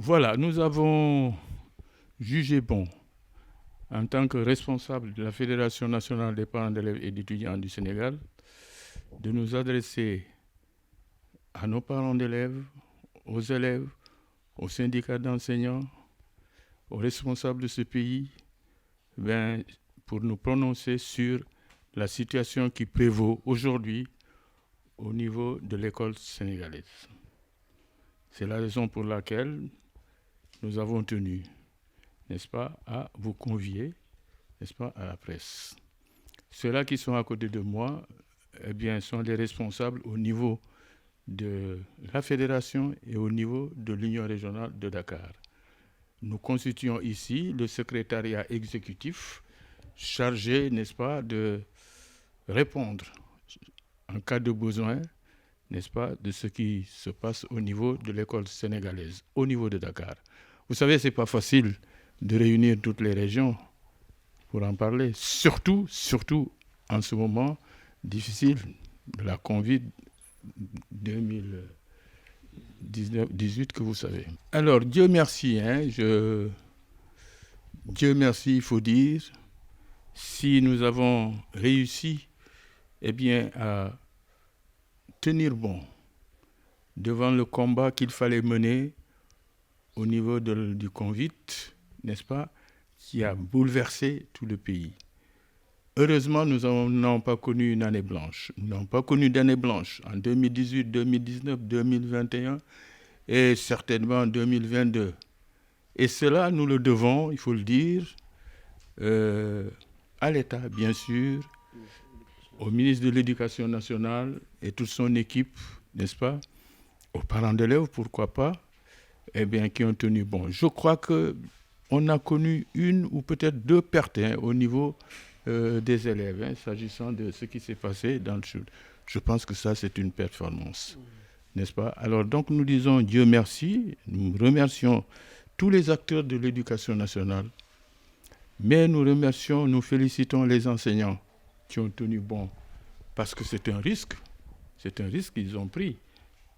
Voilà, nous avons jugé bon, en tant que responsable de la Fédération nationale des parents d'élèves et d'étudiants du Sénégal, de nous adresser à nos parents d'élèves, aux élèves, aux syndicats d'enseignants, aux responsables de ce pays, pour nous prononcer sur la situation qui prévaut aujourd'hui au niveau de l'école sénégalaise. C'est la raison pour laquelle nous avons tenu, n'est-ce pas, à vous convier, n'est-ce pas, à la presse. Ceux-là qui sont à côté de moi, sont des responsables au niveau de la fédération et au niveau de l'Union régionale de Dakar. Nous constituons ici le secrétariat exécutif chargé, n'est-ce pas, de répondre en cas de besoin, n'est-ce pas, de ce qui se passe au niveau de l'école sénégalaise, au niveau de Dakar. Vous savez, ce n'est pas facile de réunir toutes les régions pour en parler, surtout en ce moment difficile de la Covid 2018 que vous savez. Alors, Dieu merci, Dieu merci, il faut dire, si nous avons réussi à tenir bon devant le combat qu'il fallait mener au niveau du Covid, n'est-ce pas, qui a bouleversé tout le pays. Heureusement, nous n'avons pas connu une année blanche. Nous n'avons pas connu d'année blanche en 2018, 2019, 2021 et certainement en 2022. Et cela, nous le devons, il faut le dire, à l'État, bien sûr, au ministre de l'Éducation nationale et toute son équipe, n'est-ce pas, aux parents d'élèves, pourquoi pas, qui ont tenu bon. Je crois qu'on a connu une ou peut-être deux pertes au niveau des élèves, s'agissant de ce qui s'est passé dans le sud. Je pense que ça, c'est une performance, n'est-ce pas? Alors, donc, nous disons Dieu merci, nous remercions tous les acteurs de l'éducation nationale, mais nous félicitons les enseignants qui ont tenu bon, parce que c'est un risque qu'ils ont pris.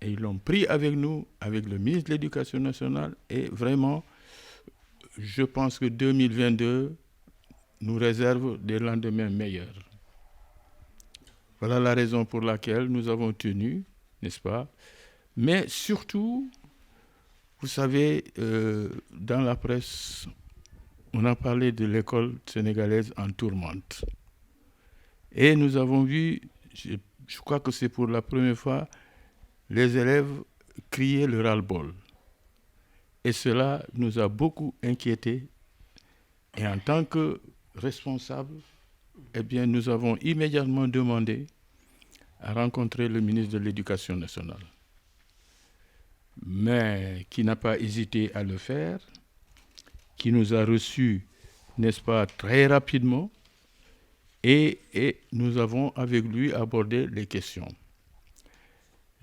Et ils l'ont pris avec nous, avec le ministre de l'Éducation nationale, et vraiment, je pense que 2022 nous réserve des lendemains meilleurs. Voilà la raison pour laquelle nous avons tenu, n'est-ce pas? Mais surtout, vous savez, dans la presse, on a parlé de l'école sénégalaise en tourmente. Et nous avons vu, je crois que c'est pour la première fois, les élèves criaient le ras-le-bol. Et cela nous a beaucoup inquiétés. Et en tant que responsables, nous avons immédiatement demandé à rencontrer le ministre de l'Éducation nationale, mais qui n'a pas hésité à le faire, qui nous a reçus, n'est-ce pas, très rapidement, et nous avons avec lui abordé les questions.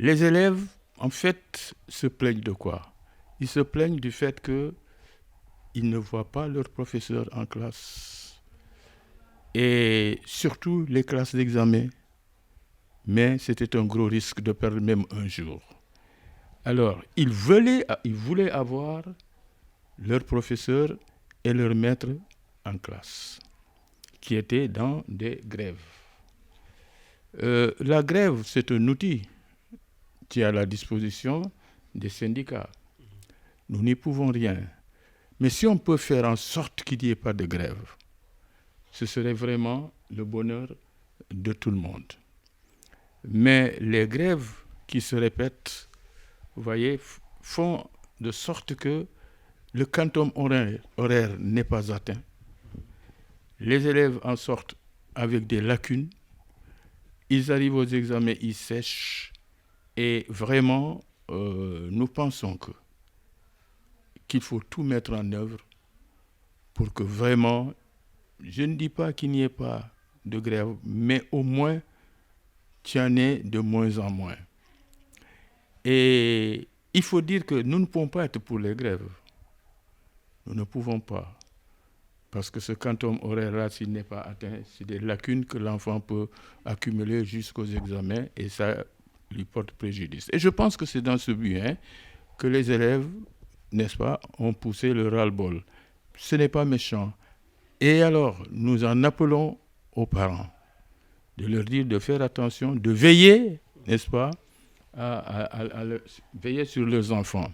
Les élèves, en fait, se plaignent de quoi? Ils se plaignent du fait qu'ils ne voient pas leur professeur en classe. Et surtout les classes d'examen. Mais c'était un gros risque de perdre même un jour. Alors, ils voulaient avoir leur professeur et leur maître en classe, qui étaient dans des grèves. La grève, c'est un outil qui est à la disposition des syndicats. Nous n'y pouvons rien. Mais si on peut faire en sorte qu'il n'y ait pas de grève, ce serait vraiment le bonheur de tout le monde. Mais les grèves qui se répètent, vous voyez, font de sorte que le quantum horaire n'est pas atteint. Les élèves en sortent avec des lacunes. Ils arrivent aux examens, ils sèchent. Et vraiment, nous pensons qu'il faut tout mettre en œuvre pour que vraiment, je ne dis pas qu'il n'y ait pas de grève, mais au moins qu'il y en ait de moins en moins. Et il faut dire que nous ne pouvons pas être pour les grèves. Nous ne pouvons pas. Parce que ce quantum horaire-là, s'il n'est pas atteint, c'est des lacunes que l'enfant peut accumuler jusqu'aux examens et ça lui porte préjudice. Et je pense que c'est dans ce but que les élèves n'est-ce pas, ont poussé le ras-le-bol. Ce n'est pas méchant. Et alors, nous en appelons aux parents de leur dire de faire attention, de veiller, n'est-ce pas, à veiller sur leurs enfants.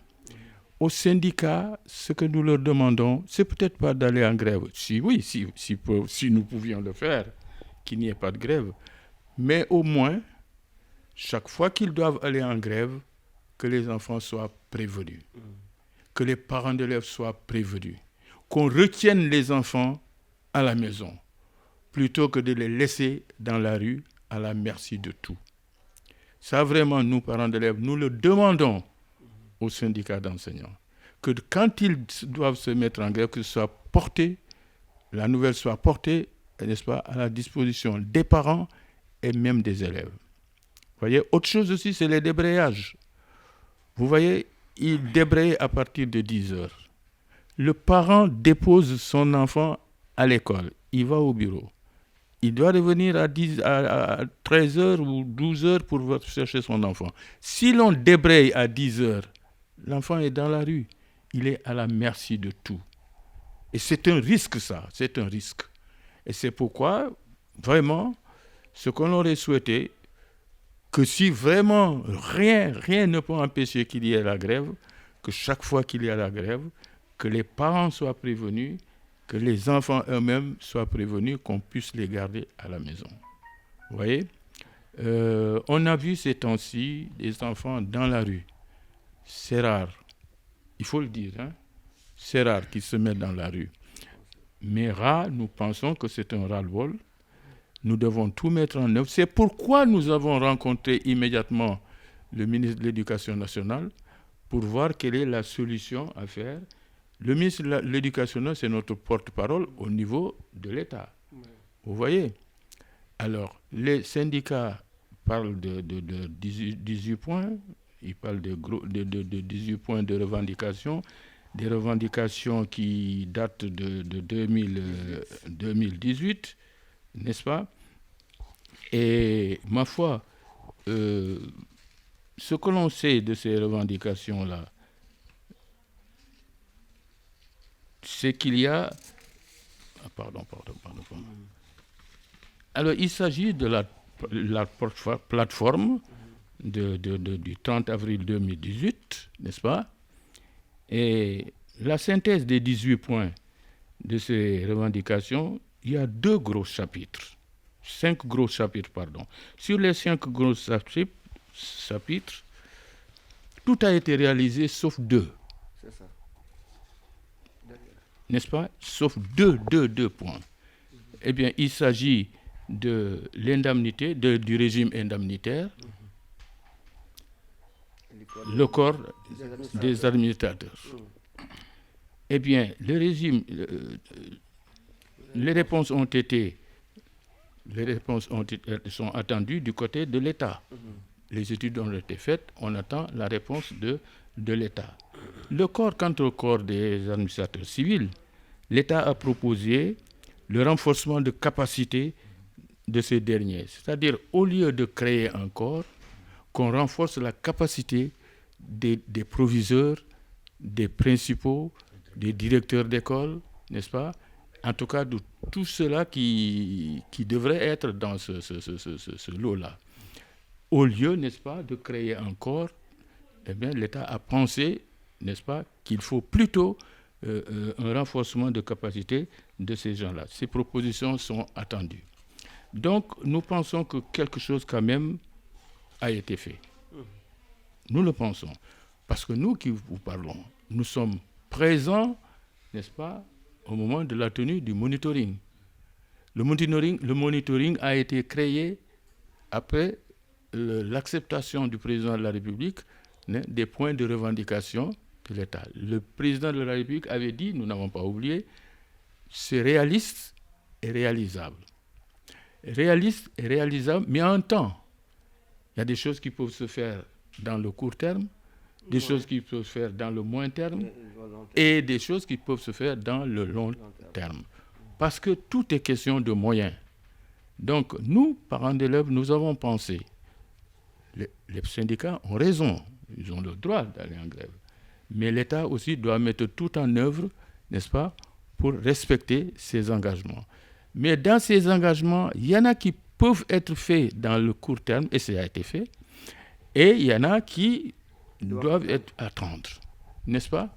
Aux syndicats, ce que nous leur demandons, c'est peut-être pas d'aller en grève. Si nous pouvions le faire, qu'il n'y ait pas de grève. Mais au moins, chaque fois qu'ils doivent aller en grève, que les enfants soient prévenus, que les parents d'élèves soient prévenus, qu'on retienne les enfants à la maison, plutôt que de les laisser dans la rue à la merci de tout. Ça, vraiment, nous, parents d'élèves, nous le demandons aux syndicats d'enseignants, que quand ils doivent se mettre en grève, que ce soit porté, la nouvelle soit portée, n'est-ce pas, à la disposition des parents et même des élèves. Vous voyez, autre chose aussi, c'est les débrayages. Vous voyez, ils débrayent à partir de 10 heures. Le parent dépose son enfant à l'école, il va au bureau. Il doit revenir à 13 heures ou 12 heures pour chercher son enfant. Si l'on débraye à 10 heures, l'enfant est dans la rue. Il est à la merci de tout. Et c'est un risque, ça. C'est un risque. Et c'est pourquoi, vraiment, ce qu'on aurait souhaité, que si vraiment rien ne peut empêcher qu'il y ait la grève, que chaque fois qu'il y a la grève, que les parents soient prévenus, que les enfants eux-mêmes soient prévenus, qu'on puisse les garder à la maison. Vous voyez, on a vu ces temps-ci des enfants dans la rue. C'est rare, il faut le dire, hein? C'est rare qu'ils se mettent dans la rue. Mais nous pensons que c'est un ras-le-bol. Nous devons tout mettre en œuvre. C'est pourquoi nous avons rencontré immédiatement le ministre de l'Éducation nationale pour voir quelle est la solution à faire. Le ministre de l'Éducation nationale, c'est notre porte-parole au niveau de l'État. Vous voyez? Alors, les syndicats parlent de 18 points. Ils parlent de 18 points de revendication, des revendications qui datent de 2018, n'est-ce pas? Et ma foi, ce que l'on sait de ces revendications-là, c'est qu'il y a... Pardon. Alors, il s'agit de la plateforme du 30 avril 2018, n'est-ce pas? Et la synthèse des 18 points de ces revendications, il y a 5 gros chapitres, pardon. Sur les 5 gros chapitres, tout a été réalisé sauf 2. C'est ça. N'est-ce pas? Sauf deux points. Eh bien, il s'agit de l'indemnité, du régime indemnitaire, le corps des administrateurs. Eh bien, le régime, les réponses sont attendues du côté de l'État. Les études ont été faites, on attend la réponse de l'État. Quant au corps des administrateurs civils, l'État a proposé le renforcement de capacité de ces derniers. C'est-à-dire, au lieu de créer un corps, qu'on renforce la capacité des proviseurs, des principaux, des directeurs d'école, n'est-ce pas? En tout cas, de tout cela qui devrait être dans ce lot-là. Au lieu, n'est-ce pas, de créer un corps, eh bien, l'État a pensé, n'est-ce pas, qu'il faut plutôt un renforcement de capacité de ces gens-là. Ces propositions sont attendues. Donc, nous pensons que quelque chose quand même a été fait. Nous le pensons. Parce que nous qui vous parlons, nous sommes présents, n'est-ce pas, au moment de la tenue du monitoring. Le monitoring a été créé après l'acceptation du président de la République des points de revendication de l'État. Le président de la République avait dit, nous n'avons pas oublié, c'est réaliste et réalisable. Réaliste et réalisable, mais en temps. Il y a des choses qui peuvent se faire dans le court terme, des choses qui peuvent se faire dans le moyen terme et des choses qui peuvent se faire dans le long terme. Parce que tout est question de moyens. Donc, nous, parents d'élèves, nous avons pensé, les syndicats ont raison, ils ont le droit d'aller en grève. mais l'État aussi doit mettre tout en œuvre, n'est-ce pas, pour respecter ses engagements. Mais dans ces engagements, il y en a qui peuvent être faits dans le court terme, et ça a été fait, et il y en a qui doivent attendre, n'est-ce pas?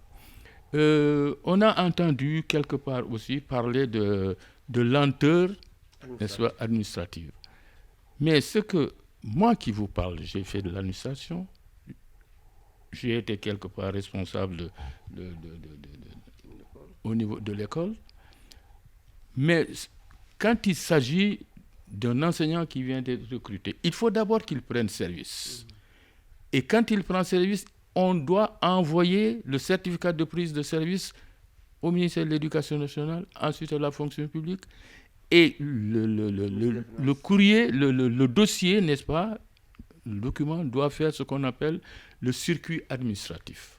On a entendu quelque part aussi parler de lenteur, n'est-ce pas, administrative. Mais ce que moi qui vous parle, j'ai fait de l'administration, j'ai été quelque part responsable au niveau de l'école, mais quand il s'agit d'un enseignant qui vient d'être recruté, il faut d'abord qu'il prenne service. Et quand il prend service, on doit envoyer le certificat de prise de service au ministère de l'Éducation nationale, ensuite à la fonction publique, et le courrier, le dossier, n'est-ce pas, le document doit faire ce qu'on appelle le circuit administratif.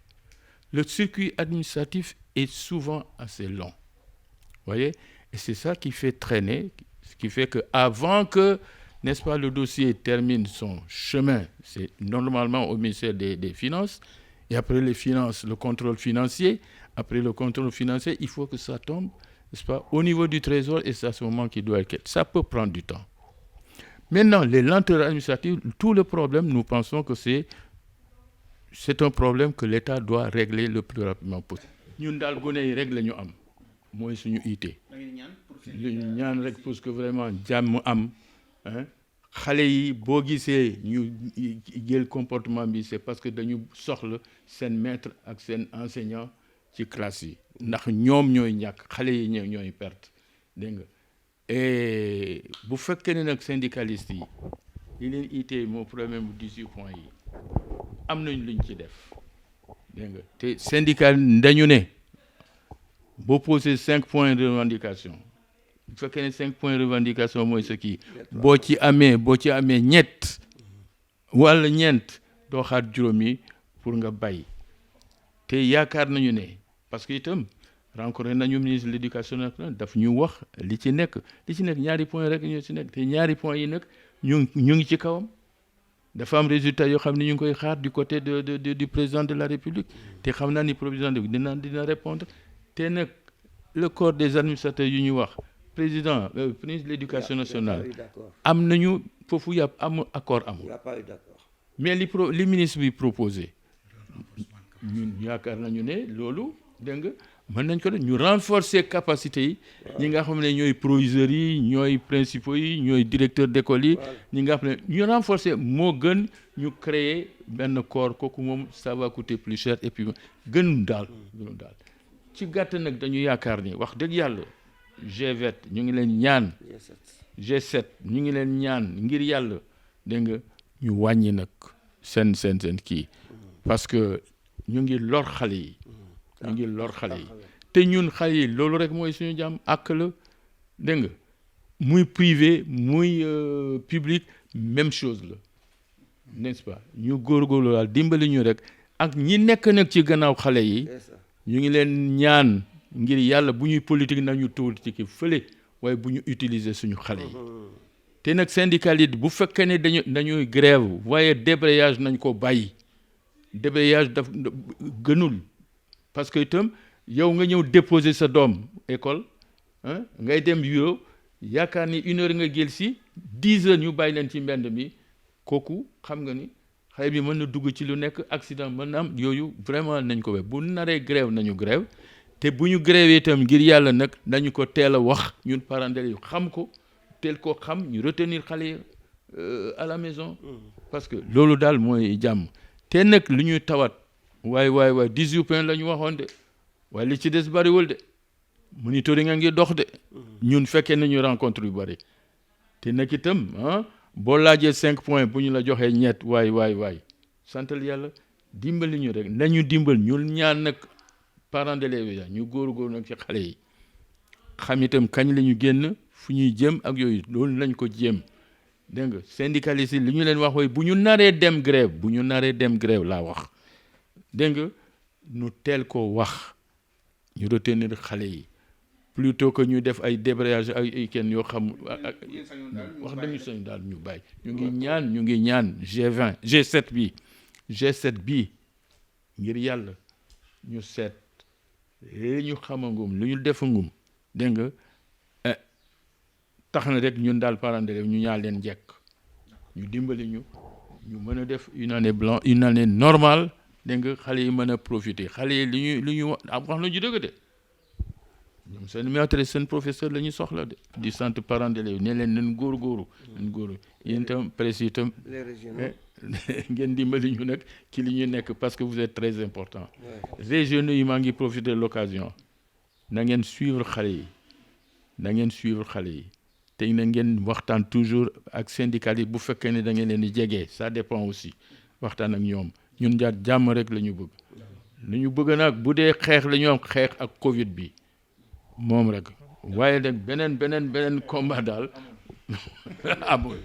Le circuit administratif est souvent assez long. Vous voyez? Et c'est ça qui fait traîner, ce qui fait qu'avant que, n'est-ce pas, le dossier termine son chemin, c'est normalement au ministère des Finances, et après les finances, le contrôle financier, après le contrôle financier, il faut que ça tombe, n'est-ce pas, au niveau du Trésor, et c'est à ce moment qu'il doit être. Ça peut prendre du temps. Maintenant, les lenteurs administratives, tout le problème, nous pensons que c'est un problème que l'État doit régler le plus rapidement possible. Ñun daal gone yi rek la ñu am mooy suñu ité. Lu ñu ñaan rek parce que vraiment jàmm am, xale yi boo gisee ñu jël comportement bi c'est parce que dañu soxla seen maître ak seen enseignant ci classe yi ndax ñoom ñooy ñàkk xale yi ñooy perte dégg nga. Et bu fekkee ne nag syndicalistes yi li leen ité moo problème bu 18 points yi am nañ luñ ci def dégg nga te syndicat dañu ne boo posé 5 points de revendication bu fekkee ne 5 points de revendication mooy ce qui boo ci amee ñett wala ñeent doo xaar juróomi pour nga bay te yaakaar nañu ne parce que itam rencontré nañu ministre de l'éducation nationale daf ñu wax li ci nekk ñaari point rek ñoo ci nekk te ñaari point yi nag ñu ngi ci kawam dafa am résultat yoo xam ne ñu ngi koy xaar du côté du président de la République te xam naa ni président de dina répondre te nag le corps des administrateurs yu ñu wax président ministre de l'éducation nationale am nañu foofu yàpp am accord amul mais li ministre bi proposé ñun yaakaar nañu ne loolu dégg nga mën nañ ko def ñu renforcer capacité yi ñi nga xam ne ñooy proviseurs yi ñooy principaux yi ñooy directeurs d'école yi ñi nga xam ne ñu renforcer moo gën ñu créer benn corps kooku moom ça va coûter plus cher et puis gënu daal ci gàtt nag dañu yaakaar ni wax dëgg yàlla G20 ñu ngi leen ñaan G7 ñu ngi leen ñaan ngir yàlla dégg nga ñu wàññi nag seen kii parce que ñu ngi lor xale yi te ñun xale yi loolu rek mooy suñu jàmm ak la dégg nga muy privé muy public même chose la n'est-ce pas ñu góorgóorlu daal dimbali ñu rek ak ñi nekk nag ci gannaaw xale yi ñu ngi leen ñaan ngir yàlla bu ñuy politique nañu politique fële waaye bu ñu utiliser suñu xale yi te nag syndicaliste bu fekkee ne dañuy grève waaye débrayage nañ ko bàyyi débrayage daf gënul parce que itam yow nga ñëw déposer sa doom école ngay dem bureau yaakaar ni 1 heure nga jël si 10 heures ñu bàyyi leen ci mbedd mi kooku xam nga ni xale bi mën na dugg ci lu nekk accident mën na am yooyu vraiment nañ ko we bu naree grève nañu grève te bu ñu grève itam ngir yàlla nag nañu ko teel a wax ñun parents d'élèves yu xam ko teel koo xam ñu retenir xale yi à la maison parce que loolu daal mooy jàmm te nag lu ñuy tawat waay 18 points la ñu waxoon de waaye li ci des bariwul de monitoring a ngi dox de ñun fekkee nañu rencontre yu bari te nag itam boo laajee 5 points bu ñu la joxee ñett waay santal yàlla dimbali ñu rek nañu dimbal ñun ñaan nag parents d'élèves ñu góor nag ci xale yi xam itam kañ la ñu génn fu ñuy jëm ak yooyu loolu lañ ko jéem dégg nga syndicalistes yi li ñu leen wax mooy bu ñu naree dem grève laa wax dégg nga ñu teel koo wax ñu retenir xale yi plutôt que ñu def ay débrayage ay kenn yoo xam wax dañu sañ daal ñu bàyyi ñu ngi ñaan G7 bi ngir yàlla ñu seet li ñu xamangum lu ñu defangum dégg nga tax na rek ñun daal parents d'élèves ñu ñaan leen njekk ñu dimbali ñu mën a def une année normale dégg nga xale yi mën a profiter xale yi li ñu wax na ju dëgg de ñoom seen maître seen professeur la ñu soxla de di sant parents d'élèves ne leen nañ góorgóorlu yéen itam presse itam ngeen dimbali ñu nag ci li ñu nekk parce que vous êtes très important régionaux yi maa ngi profiter de l'occasion na ngeen suivre xale yi te na ngeen waxtaan toujours ak syndicats yi bu fekkee ne da ngeen leen di jege ça dépend aussi waxtaan ak ñoom ñun jaar jàmm rek la ñu bëgg lu ñu bëgg nag bu dee xeex la ñu am xeex ak Covid bi moom rek waaye nag beneen combat daal amul